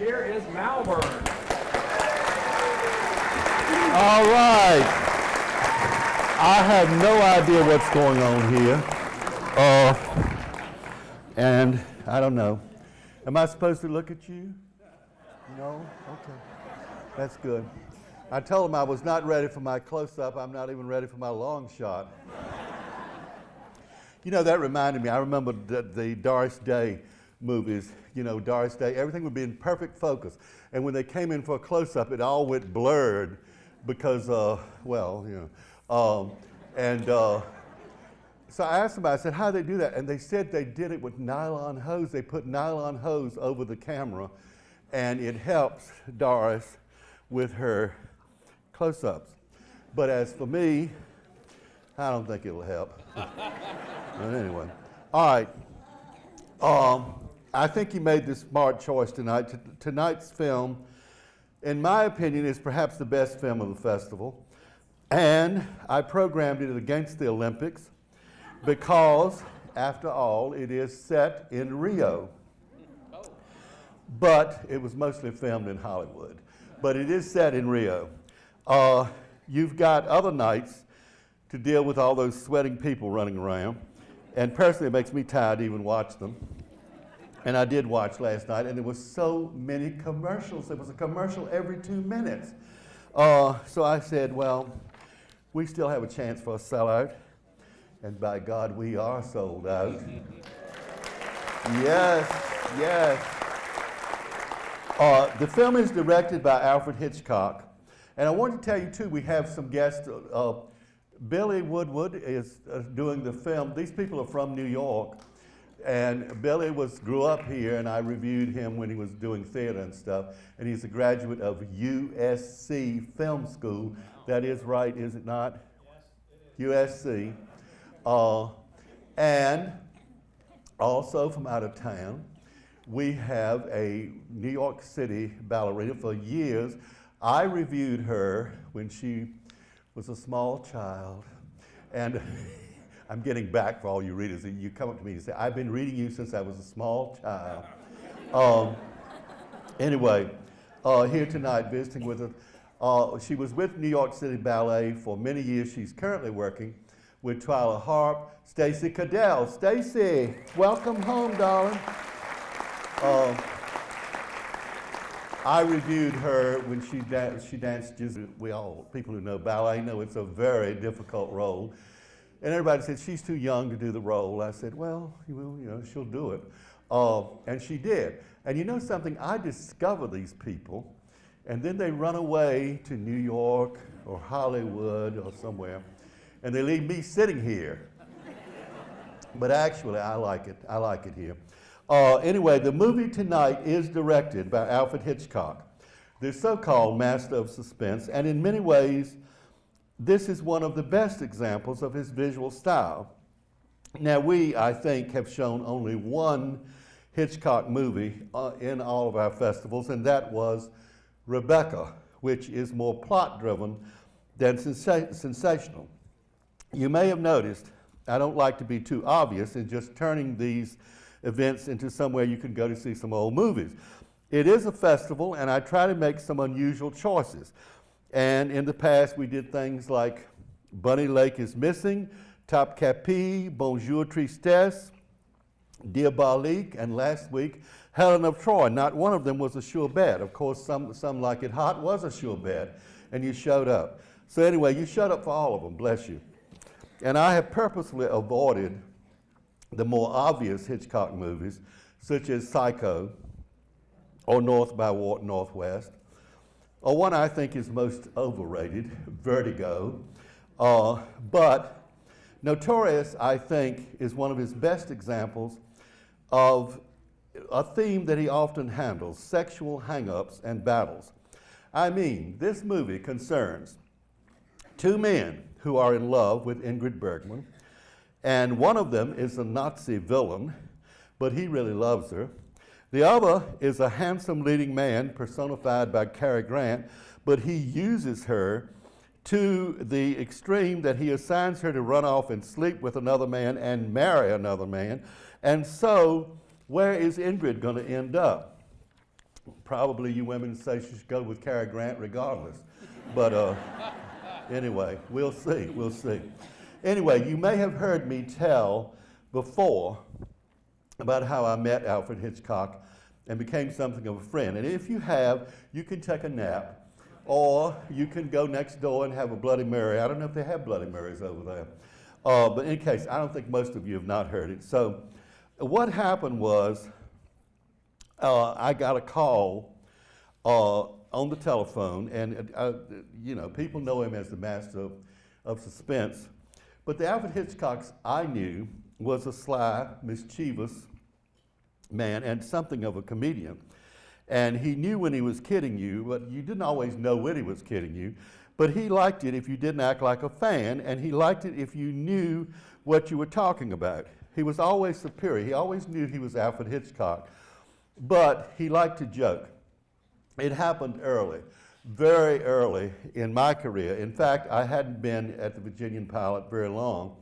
here is Malvern. All right. I have no idea what's going on here. And I don't know. Am I supposed to look at you? No? Okay. That's good. I told him I was not ready for my close-up. I'm not even ready for my long shot. You know, that reminded me. I remember the Doris Day movies. You know, Doris Day, everything would be in perfect focus. And when they came in for a close-up, it all went blurred because, well, you know. So I asked them, I said, how do they do that? And they said they did it with nylon hose. They put nylon hose over the camera, and it helps Doris with her close-ups. But as for me, I don't think it'll help. But anyway, all right. I think you made the smart choice tonight. Tonight's film, in my opinion, is perhaps the best film of the festival. And I programmed it against the Olympics because, after all, it is set in Rio. But it was mostly filmed in Hollywood. But it is set in Rio. You've got other nights to deal with all those sweating people running around. And personally, it makes me tired to even watch them. And I did watch last night, and there were so many commercials. There was a commercial every 2 minutes. So I said, well, we still have a chance for a sellout. And by God, we are sold out. Yes, yes. The film is directed by Alfred Hitchcock. And I want to tell you, too, we have some guests. Billy Woodward is doing the film. These people are from New York. And Billy grew up here, and I reviewed him when he was doing theater and stuff. And he's a graduate of USC Film School. That is right, is it not? Yes, it is. USC. And also from out of town, we have a New York City ballerina. For years, I reviewed her when she was a small child. And I'm getting back for all you readers. You come up to me and say, I've been reading you since I was a small child. Anyway, here tonight visiting with her. She was with New York City Ballet for many years. She's currently working with Twyla Harp, Stacey Cadell. Stacey, welcome home, darling. I reviewed her when she danced. People who know ballet know it's a very difficult role. And everybody said, she's too young to do the role. I said, well, she'll do it. And she did. And you know something? I discover these people, and then they run away to New York or Hollywood or somewhere, and they leave me sitting here. But actually, I like it. I like it here. Anyway, the movie tonight is directed by Alfred Hitchcock, the so-called master of suspense, and in many ways, this is one of the best examples of his visual style. Now, we, I think, have shown only one Hitchcock movie in all of our festivals, and that was Rebecca, which is more plot-driven than sensational. You may have noticed, I don't like to be too obvious in just turning these events into somewhere you can go to see some old movies. It is a festival, and I try to make some unusual choices. And in the past, we did things like Bunny Lake is Missing, Top Capi, Bonjour Tristesse, Diabolique, and last week, Helen of Troy. Not one of them was a sure bet. Of course, some Like It Hot was a sure bet, and you showed up. So anyway, you showed up for all of them, bless you. And I have purposely avoided the more obvious Hitchcock movies, such as Psycho or North by Northwest, or one I think is most overrated, Vertigo. But Notorious, I think, is one of his best examples of a theme that he often handles, sexual hang-ups and battles. I mean, this movie concerns two men who are in love with Ingrid Bergman, and one of them is a Nazi villain, but he really loves her. The other is a handsome leading man personified by Cary Grant, but he uses her to the extreme that he assigns her to run off and sleep with another man and marry another man. And so, where is Ingrid going to end up? Probably you women say she should go with Cary Grant regardless. But anyway, we'll see, we'll see. Anyway, you may have heard me tell before about how I met Alfred Hitchcock and became something of a friend. And if you have, you can take a nap, or you can go next door and have a Bloody Mary. I don't know if they have Bloody Marys over there. But in any case, I don't think most of you have not heard it. So what happened was I got a call on the telephone, and you know, people know him as the master of suspense. But the Alfred Hitchcock I knew was a sly, mischievous man and something of a comedian. And he knew when he was kidding you, but you didn't always know when he was kidding you. But he liked it if you didn't act like a fan, and he liked it if you knew what you were talking about. He was always superior. He always knew he was Alfred Hitchcock. But he liked to joke. It happened early, very early in my career. In fact, I hadn't been at the Virginian Pilot very long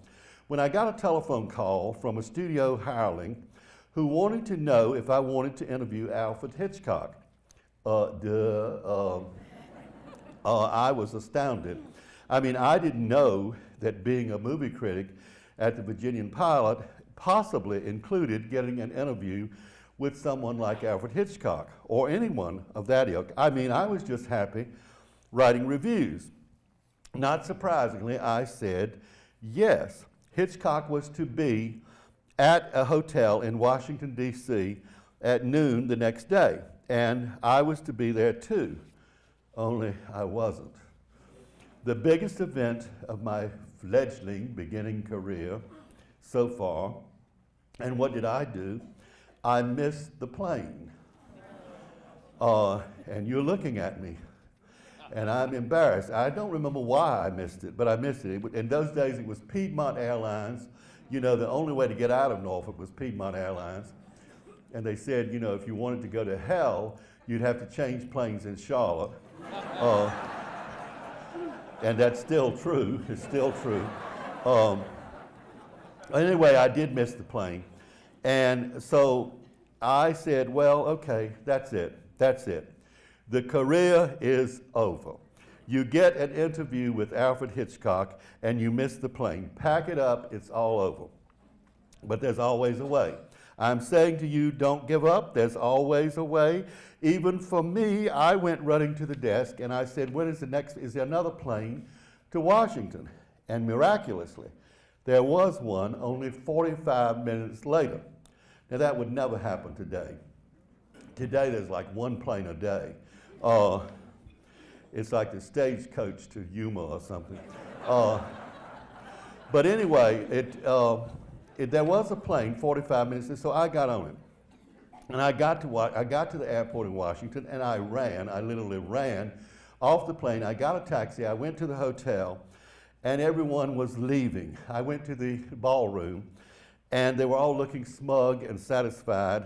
when I got a telephone call from a studio hireling who wanted to know if I wanted to interview Alfred Hitchcock. I was astounded. I mean, I didn't know that being a movie critic at the Virginian Pilot possibly included getting an interview with someone like Alfred Hitchcock or anyone of that ilk. I mean, I was just happy writing reviews. Not surprisingly, I said yes. Hitchcock was to be at a hotel in Washington, D.C. at noon the next day, and I was to be there too, only I wasn't. The biggest event of my fledgling beginning career so far, and what did I do? I missed the plane. And you're looking at me, and I'm embarrassed. I don't remember why I missed it, but I missed it. In those days, it was Piedmont Airlines. You know, the only way to get out of Norfolk was Piedmont Airlines. And they said, you know, if you wanted to go to hell, you'd have to change planes in Charlotte. And that's still true. It's still true. Anyway, I did miss the plane. And so I said, well, okay, that's it. That's it. The career is over. You get an interview with Alfred Hitchcock and you miss the plane. Pack it up, it's all over. But there's always a way. I'm saying to you, don't give up. There's always a way. Even for me, I went running to the desk and I said, when is there another plane to Washington? And miraculously, there was one only 45 minutes later. Now that would never happen today. Today there's like one plane a day. It's like the stagecoach to Yuma or something. But anyway, there was a plane 45 minutes, and so I got on it. And I got to the airport in Washington, and I literally ran off the plane. I got a taxi, I went to the hotel, and everyone was leaving. I went to the ballroom, and they were all looking smug and satisfied.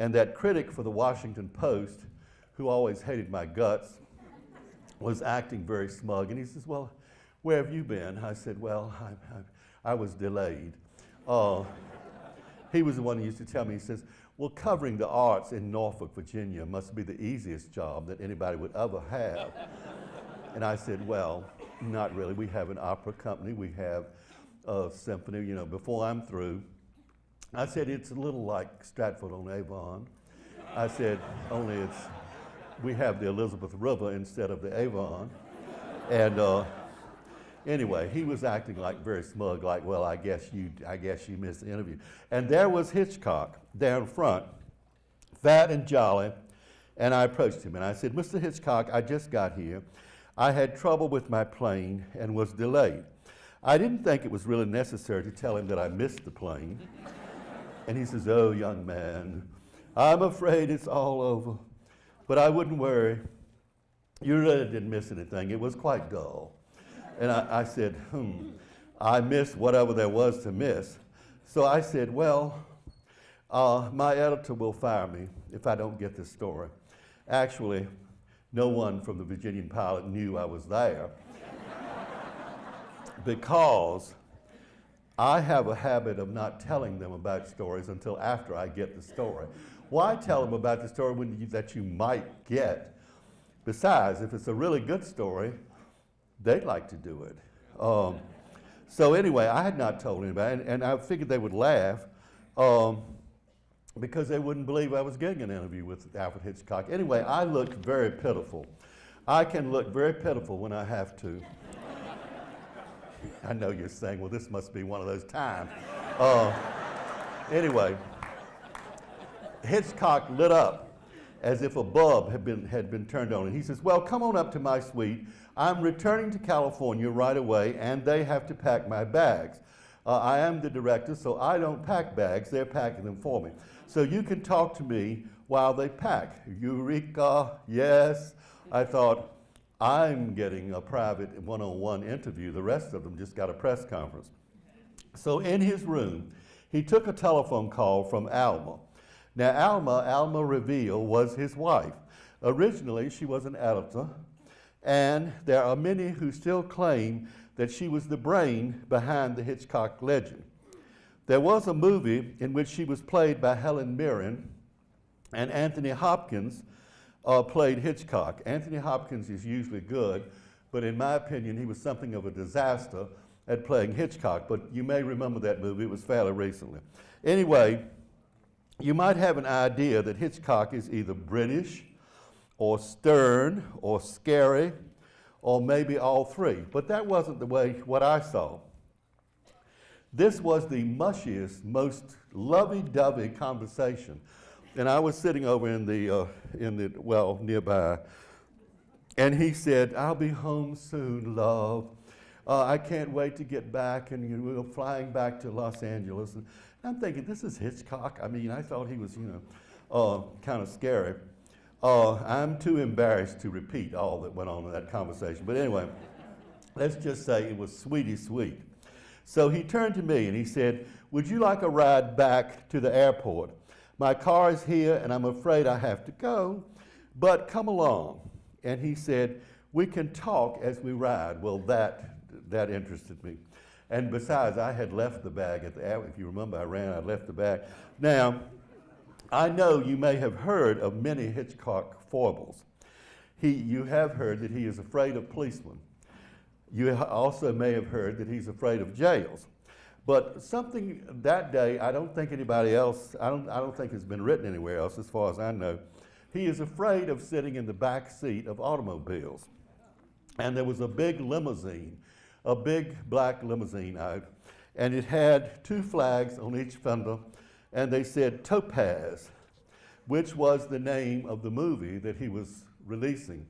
And that critic for the Washington Post, who always hated my guts, was acting very smug. And he says, well, where have you been? I said, well, I was delayed. He was the one who used to tell me, he says, well, covering the arts in Norfolk, Virginia must be the easiest job that anybody would ever have. And I said, well, not really. We have an opera company. We have a symphony, you know, before I'm through. I said, it's a little like Stratford-on-Avon. I said, only we have the Elizabeth River instead of the Avon. And anyway, he was acting like very smug, like, well, I guess you missed the interview. And there was Hitchcock down front, fat and jolly, and I approached him and I said, Mr. Hitchcock, I just got here. I had trouble with my plane and was delayed. I didn't think it was really necessary to tell him that I missed the plane. And he says, oh, young man, I'm afraid it's all over. But I wouldn't worry. You really didn't miss anything. It was quite dull. And I said, I missed whatever there was to miss. So I said, well, my editor will fire me if I don't get this story. Actually, no one from the Virginian Pilot knew I was there because I have a habit of not telling them about stories until after I get the story. Why tell them about the story that you might get? Besides, if it's a really good story, they'd like to do it. So anyway, I had not told anybody, and I figured they would laugh because they wouldn't believe I was getting an interview with Alfred Hitchcock. Anyway, I looked very pitiful. I can look very pitiful when I have to. I know you're saying, well, this must be one of those times. Anyway, Hitchcock lit up as if a bulb had been turned on. And he says, well, come on up to my suite. I'm returning to California right away, and they have to pack my bags. I am the director, so I don't pack bags. They're packing them for me. So you can talk to me while they pack. Eureka, yes. I thought, I'm getting a private one-on-one interview. The rest of them just got a press conference. So in his room, he took a telephone call from Alma. Now, Alma Reville was his wife. Originally, she was an editor, and there are many who still claim that she was the brain behind the Hitchcock legend. There was a movie in which she was played by Helen Mirren, and Anthony Hopkins played Hitchcock. Anthony Hopkins is usually good, but in my opinion, he was something of a disaster at playing Hitchcock, but you may remember that movie. It was fairly recently. Anyway, you might have an idea that Hitchcock is either British or stern or scary or maybe all three, but that wasn't the way what I saw. This was the mushiest, most lovey-dovey conversation. And I was sitting over in the nearby, and he said, I'll be home soon, love. I can't wait to get back, and we're flying back to Los Angeles. And I'm thinking, this is Hitchcock. I mean, I thought he was, kind of scary. I'm too embarrassed to repeat all that went on in that conversation. But anyway, let's just say it was sweetie sweet. So he turned to me and he said, would you like a ride back to the airport? My car is here and I'm afraid I have to go, but come along. And he said, we can talk as we ride. Well, that interested me. And besides, I had left the bag at the airport. If you remember, I left the bag. Now, I know you may have heard of many Hitchcock foibles. You have heard that he is afraid of policemen. You also may have heard that he's afraid of jails. But something that day, I don't think anybody else, I don't think it's been written anywhere else as far as I know. He is afraid of sitting in the back seat of automobiles. And there was a big limousine, a big black limousine out, and it had two flags on each fender, and they said Topaz, which was the name of the movie that he was releasing.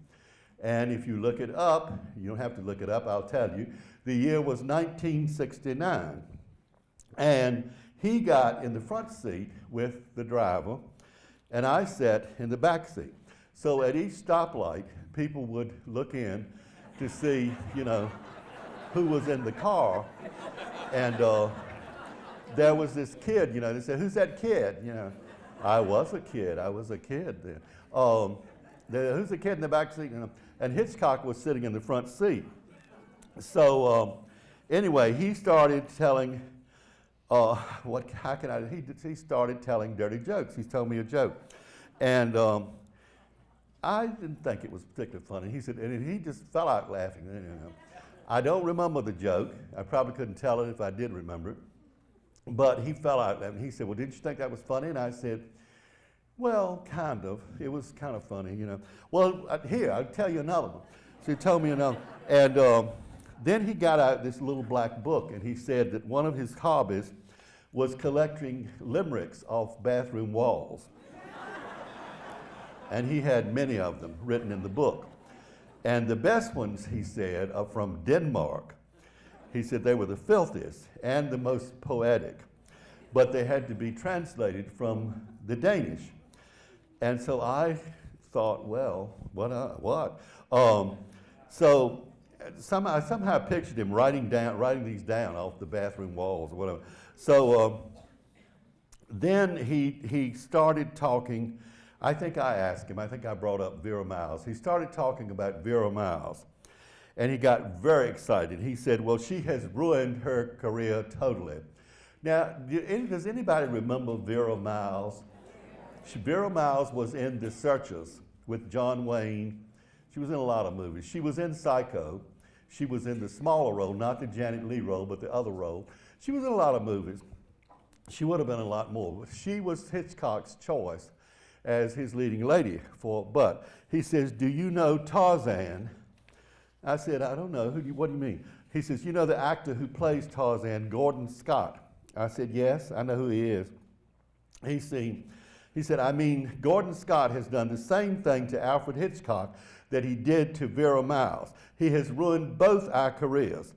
And if you look it up, you don't have to look it up, I'll tell you, the year was 1969. And he got in the front seat with the driver, and I sat in the back seat. So at each stoplight, people would look in to see, who was in the car. And there was this kid, they said, who's that kid? I was a kid then. Who's the kid in the back seat? And Hitchcock was sitting in the front seat. So anyway, he started telling, he started telling dirty jokes. He told me a joke. And I didn't think it was particularly funny. He said, and he just fell out laughing. I don't remember the joke. I probably couldn't tell it if I did remember it. But he fell out laughing. He said, well, didn't you think that was funny? And I said, well, kind of. It was kind of funny, Well, here, I'll tell you another one. So he told me another. And then he got out this little black book, and he said that one of his hobbies was collecting limericks off bathroom walls. And he had many of them written in the book. And the best ones, he said, are from Denmark. He said they were the filthiest and the most poetic, but they had to be translated from the Danish. And so I thought, well, what? So somehow I pictured him writing these down off the bathroom walls or whatever. So then he started talking. I think I asked him, I think I brought up Vera Miles. He started talking about Vera Miles, and he got very excited. He said, well, she has ruined her career totally. Now, does anybody remember Vera Miles? Vera Miles was in The Searchers with John Wayne. She was in a lot of movies. She was in Psycho. She was in the smaller role, not the Janet Leigh role, but the other role. She was in a lot of movies. She would have been in a lot more. She was Hitchcock's choice as his leading lady but he says, do you know Tarzan? I said, I don't know. What do you mean? He says, you know the actor who plays Tarzan, Gordon Scott? I said, yes, I know who he is. He said, I mean, Gordon Scott has done the same thing to Alfred Hitchcock that he did to Vera Miles. He has ruined both our careers.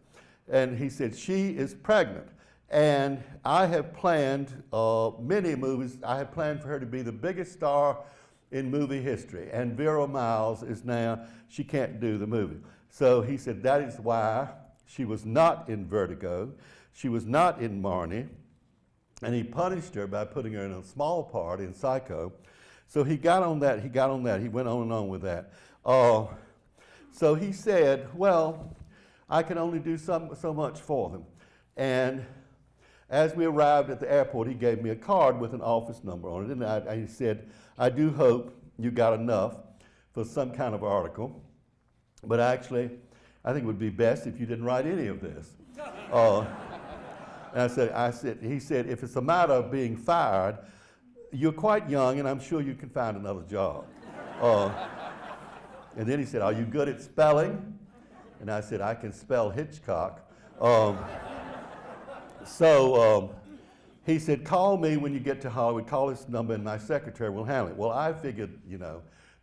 And he said, she is pregnant. And I have planned many movies. I have planned for her to be the biggest star in movie history. And Vera Miles is now, she can't do the movie. So he said that is why she was not in Vertigo. She was not in Marnie. And he punished her by putting her in a small part in Psycho. So he got on that. He went on and on with that. So he said, well, I can only do so much for them. And as we arrived at the airport, he gave me a card with an office number on it, and he said, I do hope you got enough for some kind of article, but actually, I think it would be best if you didn't write any of this. And he said, if it's a matter of being fired, you're quite young, and I'm sure you can find another job. And then he said, are you good at spelling? And I said, I can spell Hitchcock. So he said, call me when you get to Hollywood, call this number and my secretary will handle it. Well, I figured,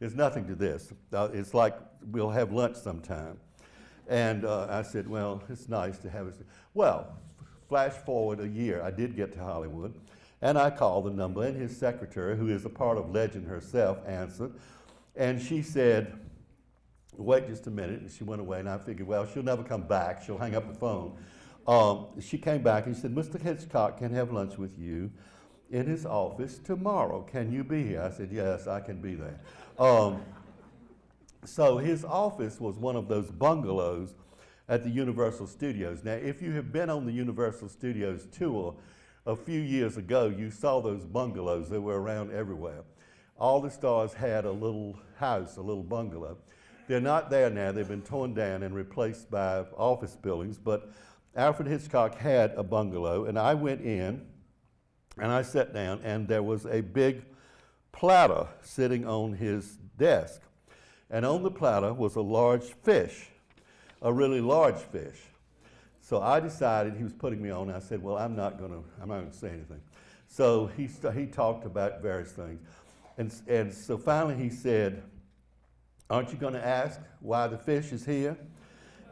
there's nothing to this. It's like we'll have lunch sometime. And I said, well, it's nice to have it. Well, flash forward a year, I did get to Hollywood, and I called the number, and his secretary, who is a part of legend herself, answered. And she said, wait just a minute, and she went away, and I figured, well, she'll never come back. She'll hang up the phone. She came back and she said, Mr. Hitchcock can have lunch with you in his office tomorrow. Can you be here? I said, yes, I can be there. So his office was one of those bungalows at the Universal Studios. Now, if you have been on the Universal Studios tour a few years ago, you saw those bungalows. They were around everywhere. All the stars had a little house, a little bungalow. They're not there now. They've been torn down and replaced by office buildings, but Alfred Hitchcock had a bungalow, and I went in, and I sat down, and there was a big platter sitting on his desk. And on the platter was a large fish, a really large fish. So I decided he was putting me on. I said, well, I'm not going to say anything. So he talked about various things. And so finally he said, aren't you going to ask why the fish is here?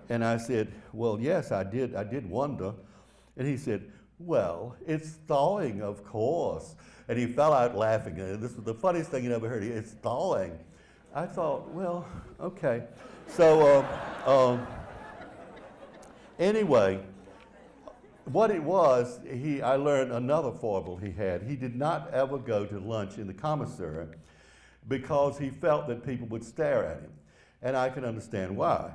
And I said, well, yes, I did wonder. And he said, well, it's thawing, of course. And he fell out laughing. And this was the funniest thing you ever heard. It's thawing. I thought, well, okay. So anyway, what it was, I learned another foible he had. He did not ever go to lunch in the commissary because he felt that people would stare at him. And I can understand why.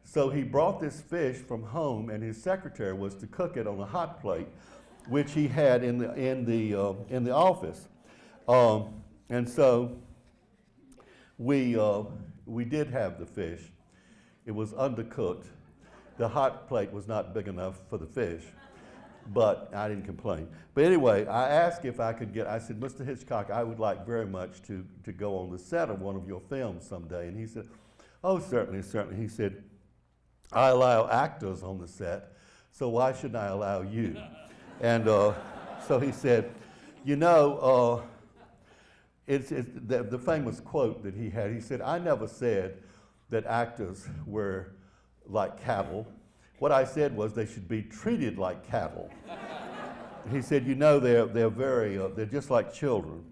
So he brought this fish from home, and his secretary was to cook it on a hot plate, which he had in the office. And so we did have the fish. It was undercooked. The hot plate was not big enough for the fish, but I didn't complain. But anyway, I asked if I could I said, Mr. Hitchcock, I would like very much to go on the set of one of your films someday. And he said, oh, certainly, certainly. He said, I allow actors on the set, so why shouldn't I allow you? And so he said, it's the famous quote that he had. He said, I never said that actors were like cattle. What I said was they should be treated like cattle. He said, they're just like children.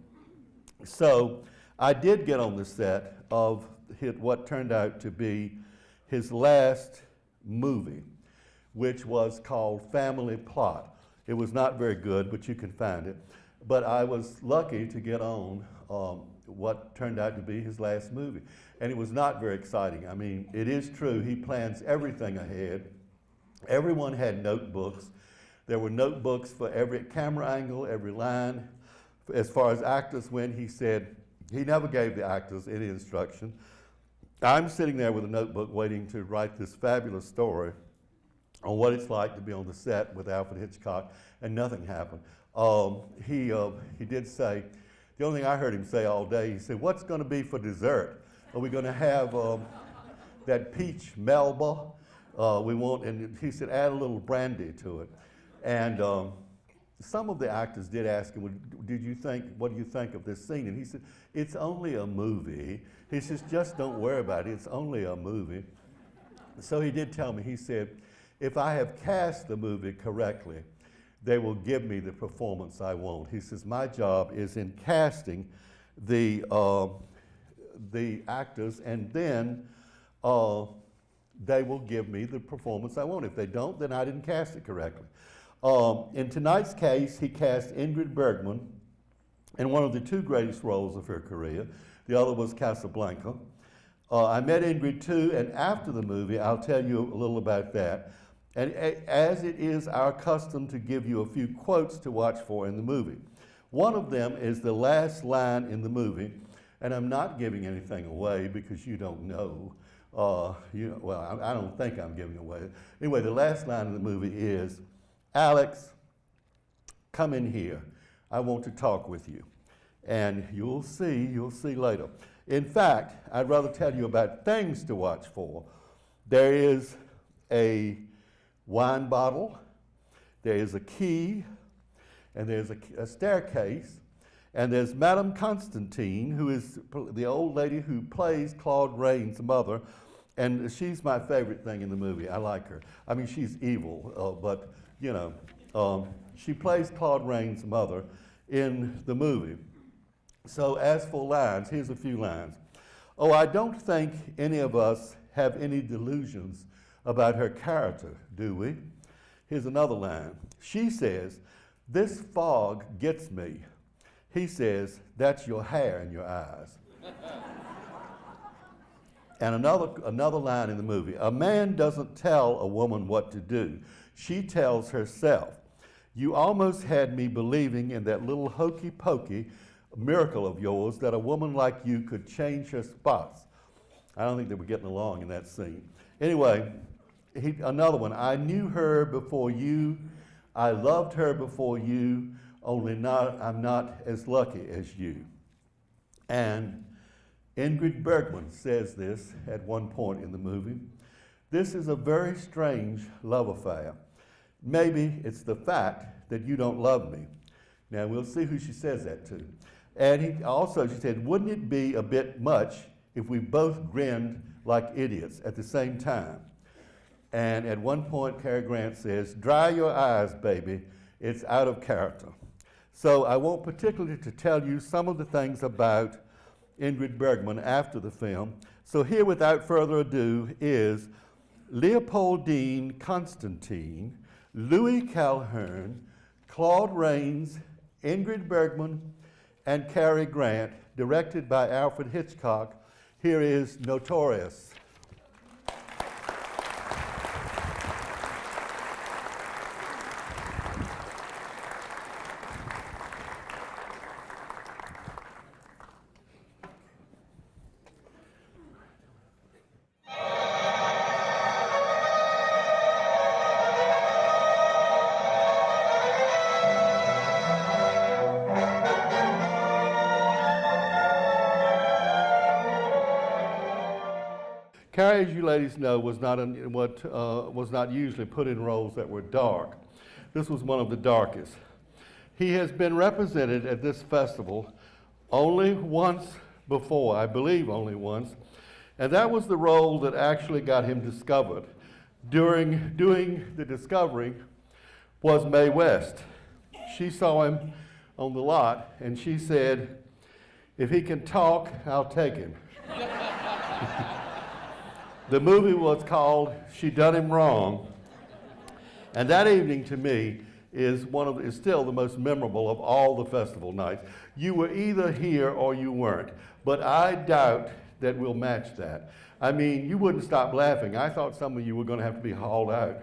So I did get on the set of what turned out to be his last movie, which was called Family Plot. It was not very good, but you can find it. But I was lucky to get on what turned out to be his last movie. And it was not very exciting. I mean, it is true, he plans everything ahead. Everyone had notebooks. There were notebooks for every camera angle, every line. As far as actors went, he said he never gave the actors any instruction. I'm sitting there with a notebook waiting to write this fabulous story on what it's like to be on the set with Alfred Hitchcock, and nothing happened. He did say, the only thing I heard him say all day, he said, "What's going to be for dessert? Are we going to have that peach Melba? We want," and he said, "add a little brandy to it." And some of the actors did ask him, "What do you think of this scene?" And he said, "It's only a movie." He says, "Just don't worry about it. It's only a movie." So he did tell me, he said, "If I have cast the movie correctly, they will give me the performance I want." He says, "My job is in casting the actors, and then they will give me the performance I want. If they don't, then I didn't cast it correctly." In tonight's case, he cast Ingrid Bergman in one of the two greatest roles of her career. The other was Casablanca. I met Ingrid too, and after the movie, I'll tell you a little about that. And as it is our custom to give you a few quotes to watch for in the movie. One of them is the last line in the movie, and I'm not giving anything away because you don't know. Well, I don't think I'm giving away. Anyway, the last line in the movie is, "Alex, come in here. I want to talk with you." And you'll see later. In fact, I'd rather tell you about things to watch for. There is a wine bottle, there is a key, and there's a staircase, and there's Madame Constantine, who is the old lady who plays Claude Rains' mother, and she's my favorite thing in the movie. I like her. I mean, she's evil, but you know, she plays Claude Rains' mother in the movie. So as for lines, here's a few lines. "Oh, I don't think any of us have any delusions about her character, do we?" Here's another line. She says, "This fog gets me." He says, "That's your hair in your eyes." And another line in the movie. "A man doesn't tell a woman what to do. She tells herself. You almost had me believing in that little hokey-pokey miracle of yours that a woman like you could change her spots." I don't think they were getting along in that scene. Anyway, another one. "I knew her before you. I loved her before you, only I'm not as lucky as you." And Ingrid Bergman says this at one point in the movie. "This is a very strange love affair. Maybe it's the fact that you don't love me." Now we'll see who she says that to. And she said, "Wouldn't it be a bit much if we both grinned like idiots at the same time?" And at one point, Cary Grant says, "Dry your eyes, baby. It's out of character." So I want particularly to tell you some of the things about Ingrid Bergman after the film. So here, without further ado, is Leopoldine Constantine, Louis Calhern, Claude Rains, Ingrid Bergman, and Cary Grant, directed by Alfred Hitchcock. Here is Notorious. Cary, as you ladies know, was not usually put in roles that were dark. This was one of the darkest. He has been represented at this festival only once before, I believe only once, and that was the role that actually got him discovered. During doing the discovery was Mae West. She saw him on the lot, and she said, "If he can talk, I'll take him." The movie was called She Done Him Wrong, and that evening to me is still the most memorable of all the festival nights. You were either here or you weren't, but I doubt that we'll match that. I mean, you wouldn't stop laughing. I thought some of you were going to have to be hauled out.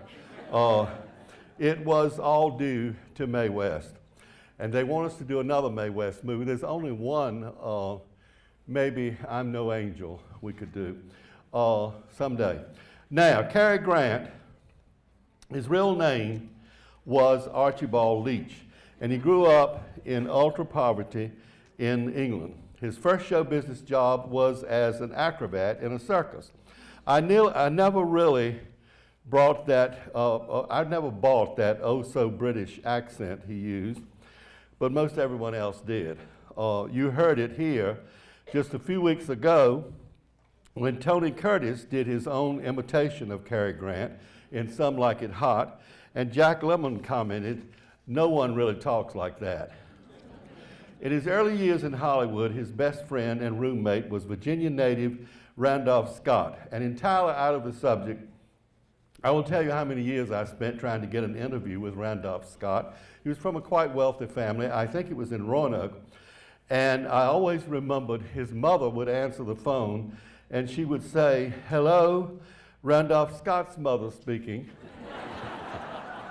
It was all due to Mae West. And they want us to do another Mae West movie. There's only one, maybe I'm No Angel, we could do someday. Now, Cary Grant, his real name was Archibald Leach, and he grew up in ultra poverty in England. His first show business job was as an acrobat in a circus. I never really brought that, I never bought that oh so British accent he used, but most everyone else did. You heard it here just a few weeks ago when Tony Curtis did his own imitation of Cary Grant in Some Like It Hot, and Jack Lemmon commented, "No one really talks like that." In his early years in Hollywood, his best friend and roommate was Virginia native Randolph Scott. And entirely out of the subject, I will tell you how many years I spent trying to get an interview with Randolph Scott. He was from a quite wealthy family. I think it was in Roanoke. And I always remembered his mother would answer the phone and she would say, "Hello, Randolph Scott's mother speaking."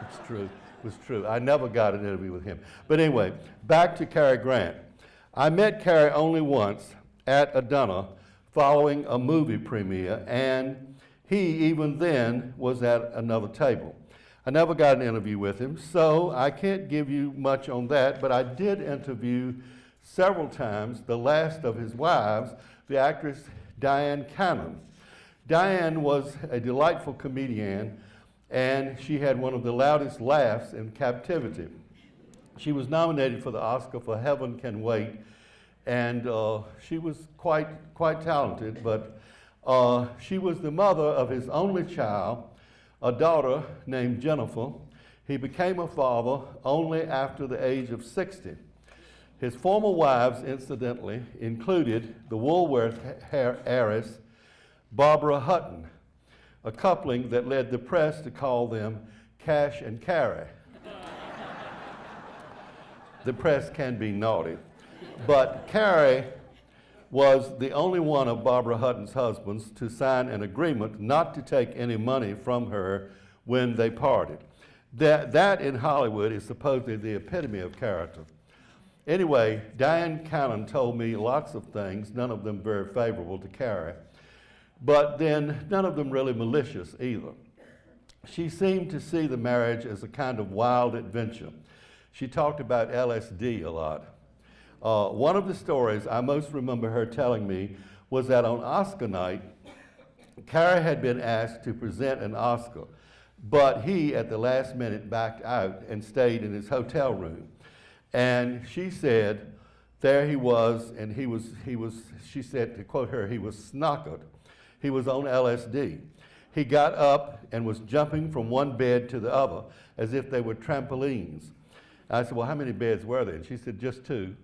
It's true, it was true. I never got an interview with him. But anyway, back to Cary Grant. I met Cary only once at a dinner following a movie premiere, and he, even then, was at another table. I never got an interview with him, so I can't give you much on that, but I did interview several times the last of his wives, the actress Diane Cannon. Diane was a delightful comedian, and she had one of the loudest laughs in captivity. She was nominated for the Oscar for Heaven Can Wait, and she was quite talented, but she was the mother of his only child, a daughter named Jennifer. He became a father only after the age of 60. His former wives, incidentally, included the Woolworth heiress, Barbara Hutton, a coupling that led the press to call them Cash and Cary. The press can be naughty. But Cary was the only one of Barbara Hutton's husbands to sign an agreement not to take any money from her when they parted. That in Hollywood is supposedly the epitome of character. Anyway, Diane Cannon told me lots of things, none of them very favorable to Cary, but then none of them really malicious either. She seemed to see the marriage as a kind of wild adventure. She talked about LSD a lot. One of the stories I most remember her telling me was that on Oscar night, Cary had been asked to present an Oscar, but he, at the last minute, backed out and stayed in his hotel room. And she said, there he was, and he was, she said, to quote her, he was snockered. He was on LSD. He got up and was jumping from one bed to the other as if they were trampolines. I said, well, how many beds were there? And she said, just two.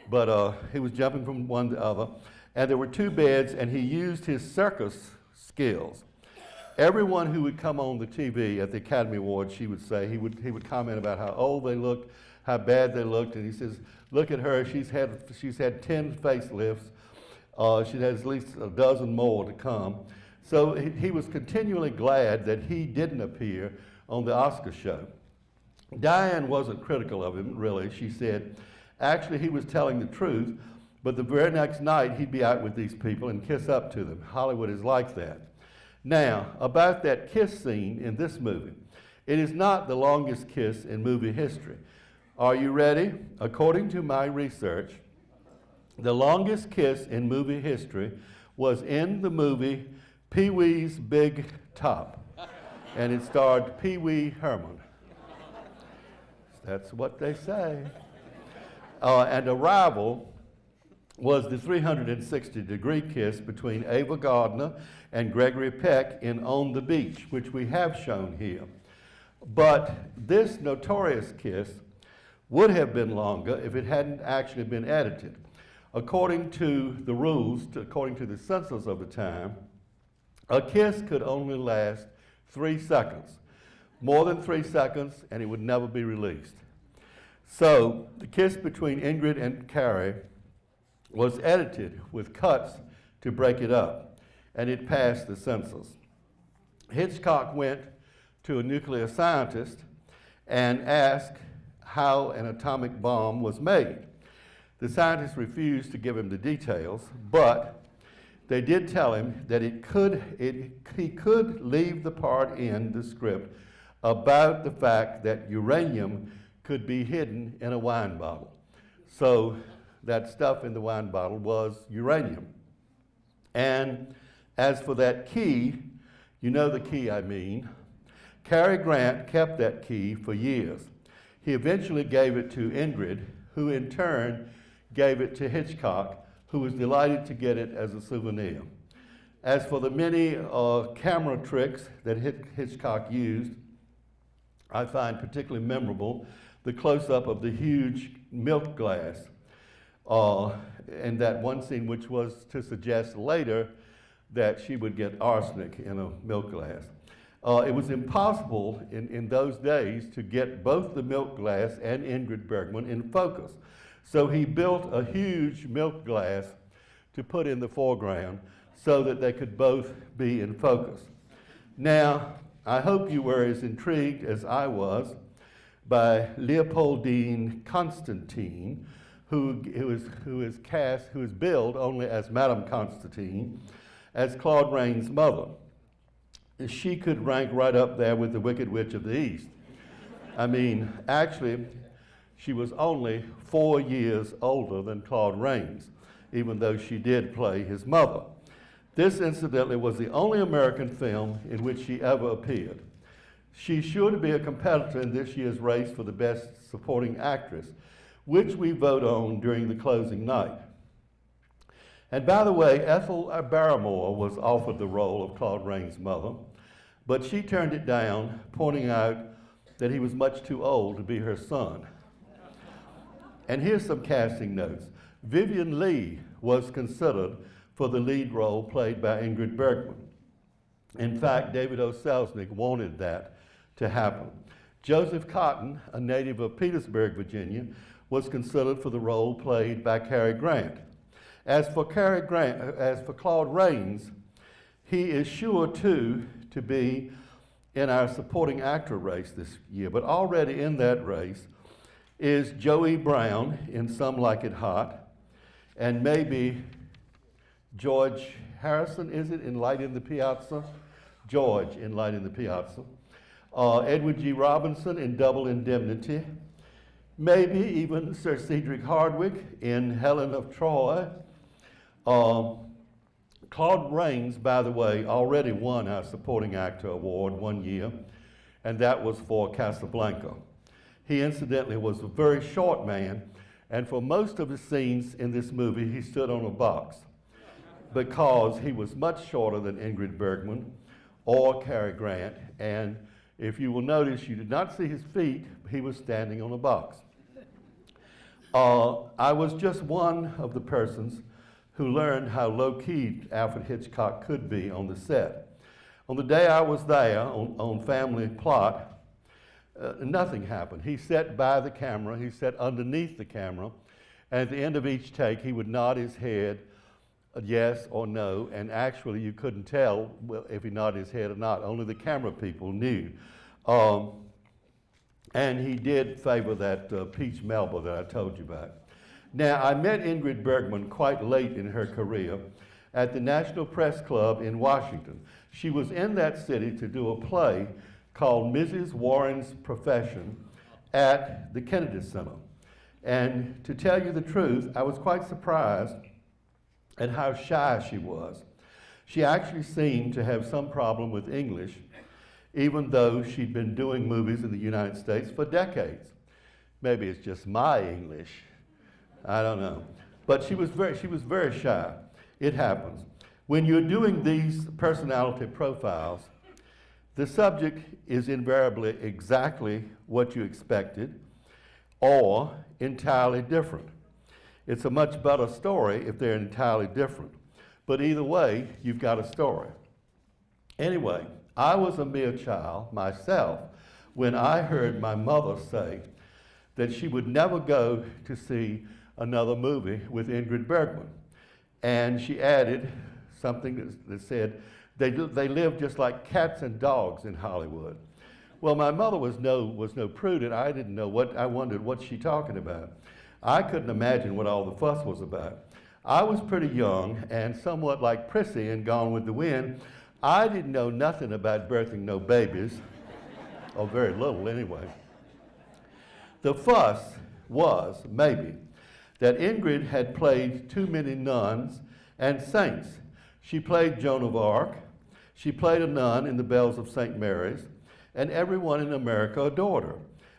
But he was jumping from one to the other. And there were two beds, and he used his circus skills. Everyone who would come on the TV at the Academy Awards, she would say, he would comment about how old they looked, how bad they looked, and he says, look at her, she's had 10 facelifts. She has at least a dozen more to come. So he was continually glad that he didn't appear on the Oscar show. Diane wasn't critical of him, really. She said, actually, he was telling the truth, but the very next night, he'd be out with these people and kiss up to them. Hollywood is like that. Now, about that kiss scene in this movie. It is not the longest kiss in movie history. Are you ready? According to my research, the longest kiss in movie history was in the movie Pee-wee's Big Top, and it starred Pee Wee Herman. That's what they say. And Arrival was the 360-degree kiss between Ava Gardner and Gregory Peck in On the Beach, which we have shown here. But this Notorious kiss would have been longer if it hadn't actually been edited. According to the rules, according to the censors of the time, a kiss could only last 3 seconds. More than 3 seconds, and it would never be released. So the kiss between Ingrid and Cary was edited with cuts to break it up, and it passed the censors. Hitchcock went to a nuclear scientist and asked how an atomic bomb was made. The scientists refused to give him the details, but they did tell him that he could leave the part in the script about the fact that uranium could be hidden in a wine bottle. So that stuff in the wine bottle was uranium. And as for that key, you know the key I mean, Cary Grant kept that key for years. He eventually gave it to Ingrid, who in turn gave it to Hitchcock, who was delighted to get it as a souvenir. As for the many camera tricks that Hitchcock used, I find particularly memorable the close-up of the huge milk glass, and that one scene which was to suggest later that she would get arsenic in a milk glass. It was impossible in those days to get both the milk glass and Ingrid Bergman in focus. So he built a huge milk glass to put in the foreground so that they could both be in focus. Now, I hope you were as intrigued as I was by Leopoldine Constantine, who is billed only as Madame Constantine, as Claude Rains' mother. She could rank right up there with the Wicked Witch of the East. I mean, actually, she was only 4 years older than Claude Rains, even though she did play his mother. This, incidentally, was the only American film in which she ever appeared. She's sure to be a competitor in this year's race for the Best Supporting Actress, which we vote on during the closing night. And by the way, Ethel Barrymore was offered the role of Claude Rains' mother, but she turned it down, pointing out that he was much too old to be her son. And here's some casting notes. Vivien Leigh was considered for the lead role played by Ingrid Bergman. In fact, David O. Selznick wanted that to happen. Joseph Cotton, a native of Petersburg, Virginia, was considered for the role played by Cary Grant. As for Claude Rains, he is sure to be in our supporting actor race this year, but already in that race is Joey Brown in Some Like It Hot, and maybe George Harrison, is it, in Light in the Piazza? George in Light in the Piazza. Edward G. Robinson in Double Indemnity. Maybe even Sir Cedric Hardwicke in Helen of Troy. Claude Rains, by the way, already won our Supporting Actor Award one year, and that was for Casablanca. He incidentally was a very short man, and for most of the scenes in this movie, he stood on a box because he was much shorter than Ingrid Bergman or Cary Grant, and if you will notice, you did not see his feet, he was standing on a box. I was just one of the persons who learned how low-key Alfred Hitchcock could be on the set. On the day I was there on Family Plot, nothing happened. He sat by the camera, he sat underneath the camera, and at the end of each take, he would nod his head yes or no, and actually you couldn't tell if he nodded his head or not. Only the camera people knew. And he did favor that peach Melba that I told you about. Now, I met Ingrid Bergman quite late in her career at the National Press Club in Washington. She was in that city to do a play called Mrs. Warren's Profession at the Kennedy Center. And to tell you the truth, I was quite surprised at how shy she was. She actually seemed to have some problem with English, even though she'd been doing movies in the United States for decades. Maybe it's just my English. I don't know. But she was very shy. It happens. When you're doing these personality profiles, the subject is invariably exactly what you expected or entirely different. It's a much better story if they're entirely different. But either way, you've got a story. Anyway, I was a mere child myself when I heard my mother say that she would never go to see another movie with Ingrid Bergman. And she added something that said, they live just like cats and dogs in Hollywood. Well, my mother was no prude, and I didn't know what, I wondered what's she talking about. I couldn't imagine what all the fuss was about. I was pretty young and somewhat like Prissy in Gone with the Wind. I didn't know nothing about birthing no babies, or very little anyway. The fuss was, maybe, that Ingrid had played too many nuns and saints. She played Joan of Arc, she played a nun in The Bells of St. Mary's, and everyone in America adored her.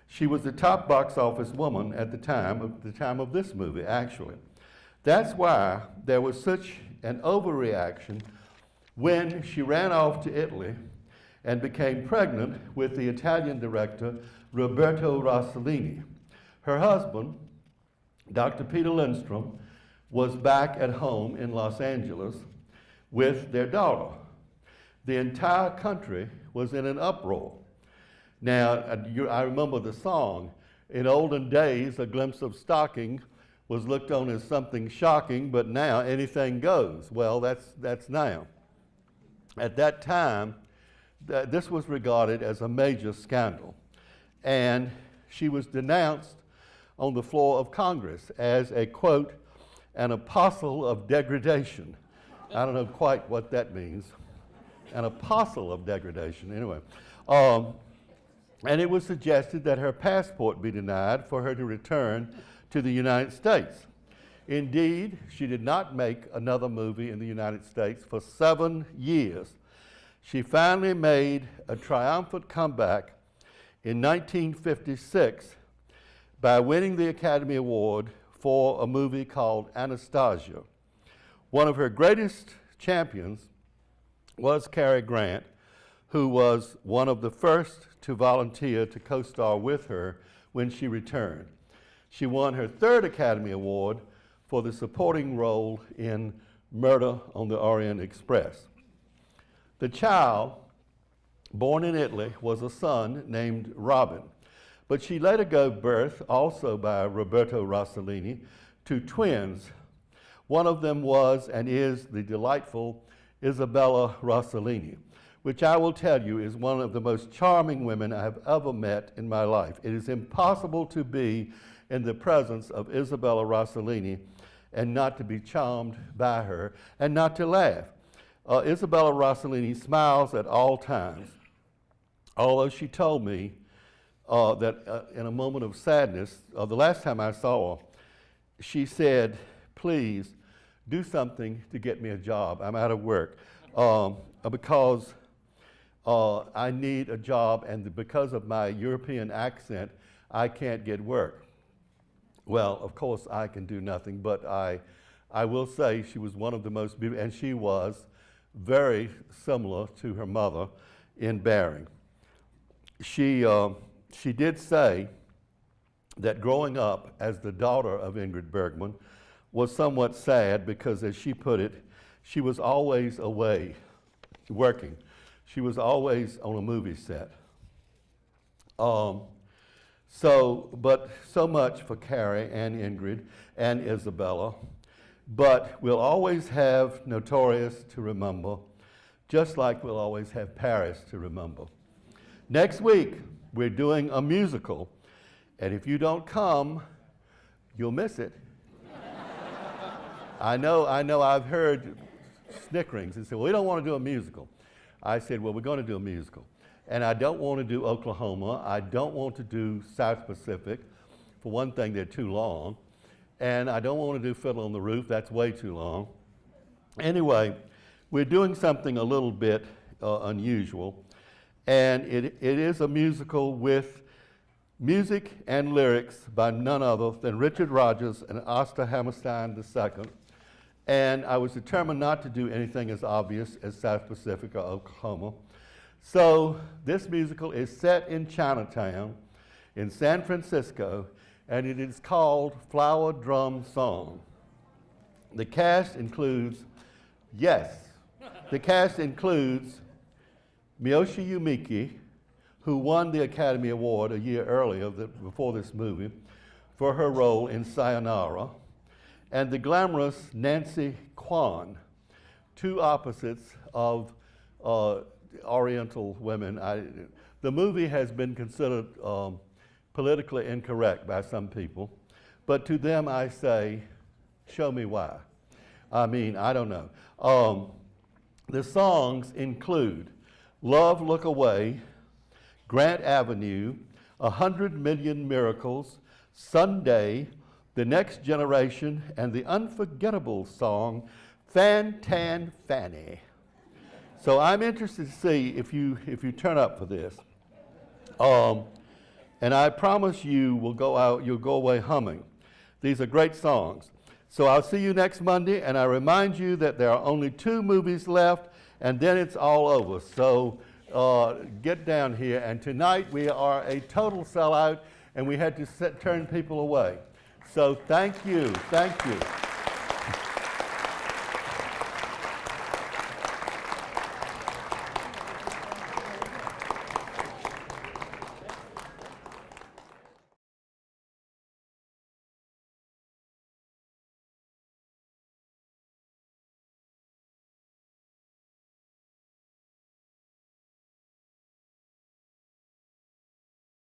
She was the top box office woman at the time of this movie, actually. That's why there was such an overreaction when she ran off to Italy and became pregnant with the Italian director Roberto Rossellini. Her husband, Dr. Peter Lindstrom, was back at home in Los Angeles with their daughter. The entire country was in an uproar. Now, I remember the song. In olden days, a glimpse of stocking was looked on as something shocking, but now anything goes. Well, that's now. At that time, this was regarded as a major scandal. And she was denounced on the floor of Congress as a, quote, an apostle of degradation. I don't know quite what that means. An apostle of degradation, anyway. And it was suggested that her passport be denied for her to return to the United States. Indeed, she did not make another movie in the United States for 7 years. She finally made a triumphant comeback in 1956 by winning the Academy Award for a movie called Anastasia. One of her greatest champions was Cary Grant, who was one of the first to volunteer to co-star with her when she returned. She won her 3rd Academy Award for the supporting role in Murder on the Orient Express. The child, born in Italy, was a son named Robin, but she later gave birth, also by Roberto Rossellini, to twins. One of them was and is the delightful Isabella Rossellini, which I will tell you is one of the most charming women I have ever met in my life. It is impossible to be in the presence of Isabella Rossellini and not to be charmed by her and not to laugh. Isabella Rossellini smiles at all times, although she told me that in a moment of sadness, the last time I saw her, she said, please do something to get me a job. I'm out of work because I need a job, and because of my European accent, I can't get work. Well, of course, I can do nothing, but I will say she was one of the most beautiful, and she was very similar to her mother in bearing. She did say that growing up as the daughter of Ingrid Bergman was somewhat sad because, as she put it, she was always away working. She was always on a movie set. But so much for Cary and Ingrid and Isabella. But we'll always have Notorious to remember, just like we'll always have Paris to remember. Next week, we're doing a musical, and if you don't come, you'll miss it. I know I've heard snickerings and said, well, we don't want to do a musical. I said, well, we're going to do a musical. And I don't want to do Oklahoma. I don't want to do South Pacific. For one thing, they're too long. And I don't want to do Fiddle on the Roof. That's way too long. Anyway, we're doing something a little bit unusual. And it is a musical with music and lyrics by none other than Richard Rodgers and Oscar Hammerstein II. And I was determined not to do anything as obvious as South Pacific or Oklahoma. So this musical is set in Chinatown in San Francisco, and it is called Flower Drum Song. The cast includes Miyoshi Yumiki, who won the Academy Award a year earlier, before this movie, for her role in Sayonara, and the glamorous Nancy Kwan, two opposites of Oriental women. The movie has been considered politically incorrect by some people, but to them I say, show me why. I mean, I don't know. The songs include Love Look Away, Grant Avenue, 100 Million Miracles, Sunday, The Next Generation, and the unforgettable song, Fan Tan Fanny. So I'm interested to see if you turn up for this. And I promise you will go out, you'll go away humming. These are great songs. So I'll see you next Monday, and I remind you that there are only 2 movies left, and then it's all over. So get down here, and tonight we are a total sellout, and we had to turn people away. So thank you.